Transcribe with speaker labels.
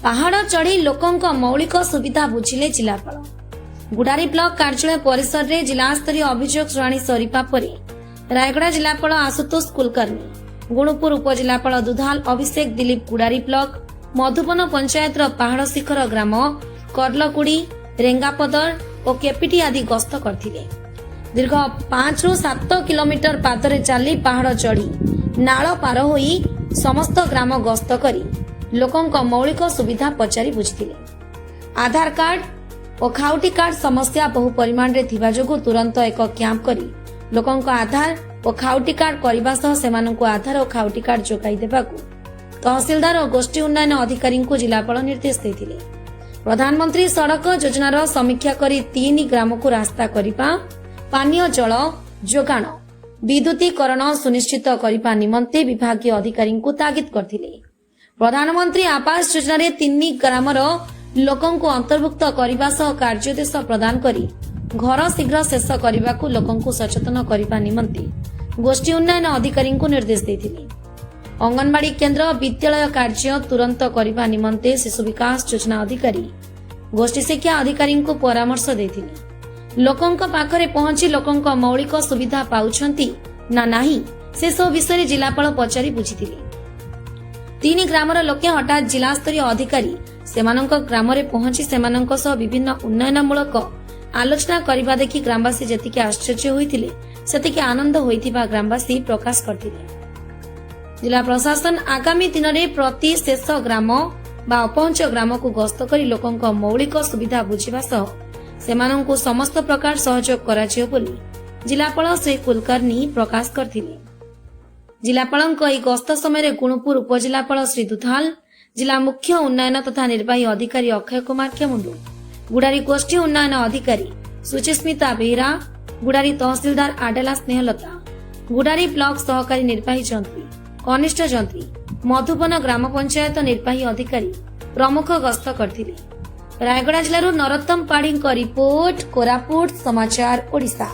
Speaker 1: पहाड़ चढ़ी लोकंक मौलिक सुविधा बुझिले जिलापाल। गुडारी ब्लॉक कार्यालय परिसर रे जिला स्तरीय अभियोग शुणाणी सरीपा परे रायगड़ा जिलापाल आशुतोष कुलकर्णी, गुणुपुर उपजिलापाल दुधाल अभिषेक दिलीप, गुडारी ब्लॉक मधुबन पंचायत पहाड़ शिखर ग्राम करलकुड़ी, रेंगापदर और केपिटी आदि गस्त करथिले। दीर्घ 5 ରୁ 7 किलोमीटर पादरे चली पहाड़ चढ़ी नाଳ पार होई समस्त ग्राम गस्त करी लोकंक मौलिक सुविधा पचारि बुझिथिले। आधार कार्ड और खाउटी कार्ड समस्या बहु परिमाण रे थिबा जोगु तुरंत एक कैंप करी लोकंक आधार और खाउटी कार्ड करबा सह सेमानंकु आधार और खाउटी कार्ड जोगाई देबाकू तहसीलदार और गोष्ठी उन्नयन अधिकारी को जिलापाल निर्देश देथिले। प्रधानमंत्री सड़क योजनार समीक्षा करी 3 ग्राम को रास्ता करिपा, पानीय जल जोगाण, विद्युतीकरण सुनिश्चित करने निमंते विभागीय अधिकारी को तागिद करथिले। प्रधानमंत्री आवास योजना रे 3 ग्रामर लोकंकु अंतर्भुक्त करबा सह कार्यादेश प्रदान करी घर शीघ्र शेष करने लोकंकु सचेतन करने निमंते गोष्ठी उन्नयन अधिकारी को निर्देश देथिले। अंगनवाड़ी केन्द्र विद्यालय कार्य तुरंत करने निमंते शिशु विकास योजना अधिकारी गोष्ठी शिक्षा अधिकारी को परामर्श देथिले। लोकंक पाखरे पहुंची लोकंक मौलिक सुविधा पाउछंती ना नाही से सब विषय जिलापाल पचारि बुझिथिले। 3 ग्रामर लोके हठात जिला स्तरीय अधिकारी सेमानंक ग्राम रे पहुंची सेमानंक सह विभिन्न उन्नयनमूलक आलोचना करबा देखि ग्रामवासी जतिके आश्चर्य होइथिले सेतिके आनंद होइथिबा ग्रामवासी प्रकाश करथिले। जिला प्रशासन आगामी दिन में प्रति शेष ग्राम बा अपहंच ग्राम को गस्त करी लोकंक मौलिक सुविधा बुझिबा सह सेमानंकु समस्त प्रकार सहयोग कराजियो बोली जिलापाल श्री कुलकर्णी प्रकाश करथिले। जिलापालंक ई गस्त समय गुणुपुर उपजिलापाल श्री दुधाल, जिला मुख्य उन्नयन तथा निर्वाही अधिकारी अक्षय कुमार खेमुंडू, गुडारी गोष्ठी उन्नयन अधिकारी सुचिस्मिता बेहरा, गुडारी तहसीलदार आडेला स्नेहलता, गुडारी ब्लॉक सहकारी निर्वाही जंत्री कनिष्ठ जंत्री, मधुबन ग्राम पंचायत निर्वाही अधिकारी प्रमुख गस्त करथिले। रायगड़ा जिल्लारू नरोत्तम पाढ़ी रिपोर्ट, कोरापुट समाचार ओडिशा।